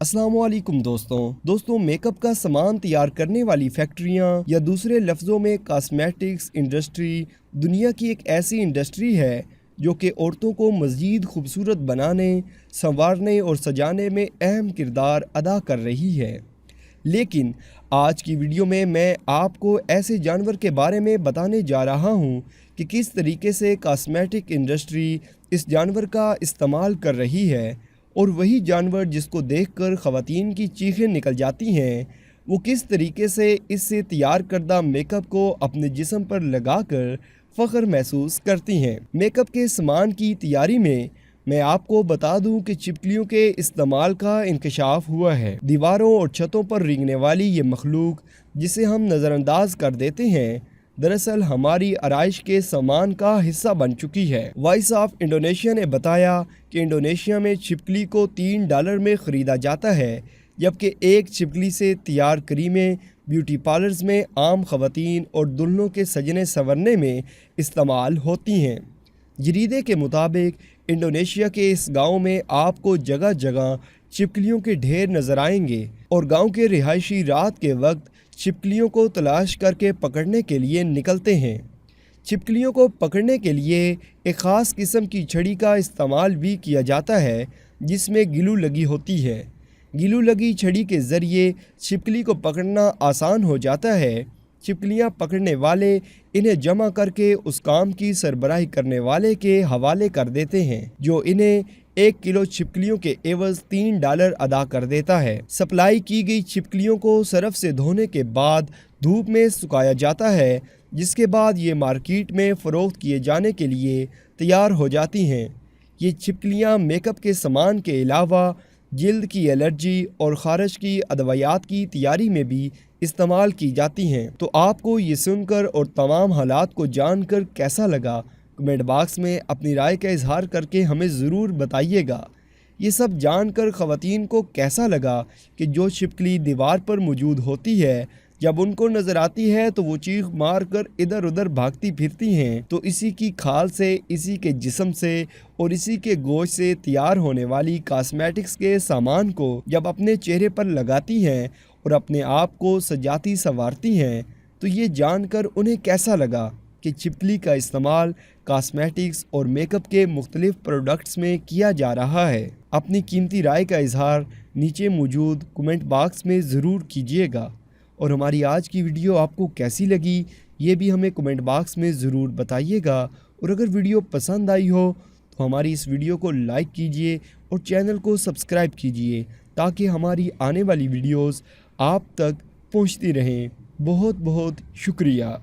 अस्सलामुअलैकुम दोस्तों make up का सामान तैयार करने वाली फैक्ट्रियां या दूसरे लफ्ज़ों में कॉस्मेटिक्स इंडस्ट्री दुनिया की एक ऐसी इंडस्ट्री है जो कि औरतों को मज़ीद खूबसूरत बनाने, संवारने और सजाने में अहम किरदार अदा कर रही है। लेकिन आज की वीडियो में मैं आपको ऐसे जानवर के बारे में बताने जा रहा हूँ कि किस तरीके से कॉस्मेटिक इंडस्ट्री इस जानवर का इस्तेमाल कर रही है, और वही जानवर जिसको देखकर ख़वातीन की चीखें निकल जाती हैं, वो किस तरीके से इससे तैयार करदा मेकअप को अपने जिस्म पर लगाकर फ़ख्र महसूस करती हैं। मेकअप के सामान की तैयारी में मैं आपको बता दूं कि छिपकलियों के इस्तेमाल का इंकशाफ हुआ है। दीवारों और छतों पर रेंगने वाली ये मखलूक जिसे हम नज़रअंदाज कर देते हैं, दरअसल हमारी आराइश के सामान का हिस्सा बन चुकी है। वॉइस ऑफ इंडोनेशिया ने बताया कि इंडोनेशिया में छिपकली को $3 में ख़रीदा जाता है, जबकि एक छिपकली से तैयार क्रीमें ब्यूटी पार्लर्स में आम ख़वातीन और दुल्हनों के सजने संवरने में इस्तेमाल होती हैं। जरीदे के मुताबिक इंडोनेशिया के इस गांव में आपको जगह जगह छिपकलियों के ढेर नज़र आएंगे, और गांव के रिहायशी रात के वक्त छिपकलियों को तलाश करके पकड़ने के लिए निकलते हैं। छिपकलियों को पकड़ने के लिए एक ख़ास किस्म की छड़ी का इस्तेमाल भी किया जाता है जिसमें गिलू लगी होती है। गिलू लगी छड़ी के ज़रिए छिपकली को पकड़ना आसान हो जाता है। छिपकलियाँ पकड़ने वाले इन्हें जमा करके उस काम की सरबराही करने वाले के हवाले कर देते हैं, जो इन्हें 1 किलो छिपकलियों के एवज़ $3 अदा कर देता है। सप्लाई की गई छिपकलियों को सरफ से धोने के बाद धूप में सुखाया जाता है, जिसके बाद ये मार्केट में फ़रोख्त किए जाने के लिए तैयार हो जाती हैं। ये छिपकलियाँ मेकअप के सामान के अलावा जल्द की एलर्जी और ख़ारिश की अदवायात की तैयारी में भी इस्तेमाल की जाती हैं। तो आपको ये सुनकर और तमाम हालात को जानकर कैसा लगा, कमेंट बॉक्स में अपनी राय का इजहार करके हमें ज़रूर बताइएगा। ये सब जानकर ख़वातीन को कैसा लगा कि जो छिपकली दीवार पर मौजूद होती है, जब उनको नज़र आती है तो वो चीख मार कर इधर उधर भागती फिरती हैं। तो इसी की खाल से, इसी के जिस्म से और इसी के गोश्त से तैयार होने वाली कॉस्मेटिक्स के सामान को जब अपने चेहरे पर लगाती हैं और अपने आप को सजाती संवारती हैं, तो ये जानकर उन्हें कैसा लगा कि छिपकली का इस्तेमाल कॉस्मेटिक्स और मेकअप के मुख्तलिफ प्रोडक्ट्स में किया जा रहा है। अपनी कीमती राय का इजहार नीचे मौजूद कमेंट बॉक्स में ज़रूर कीजिएगा, और हमारी आज की वीडियो आपको कैसी लगी ये भी हमें कमेंट बॉक्स में ज़रूर बताइएगा। और अगर वीडियो पसंद आई हो तो हमारी इस वीडियो को लाइक कीजिए और चैनल को सब्सक्राइब कीजिए, ताकि हमारी आने वाली वीडियोस आप तक पहुंचती रहें। बहुत बहुत शुक्रिया।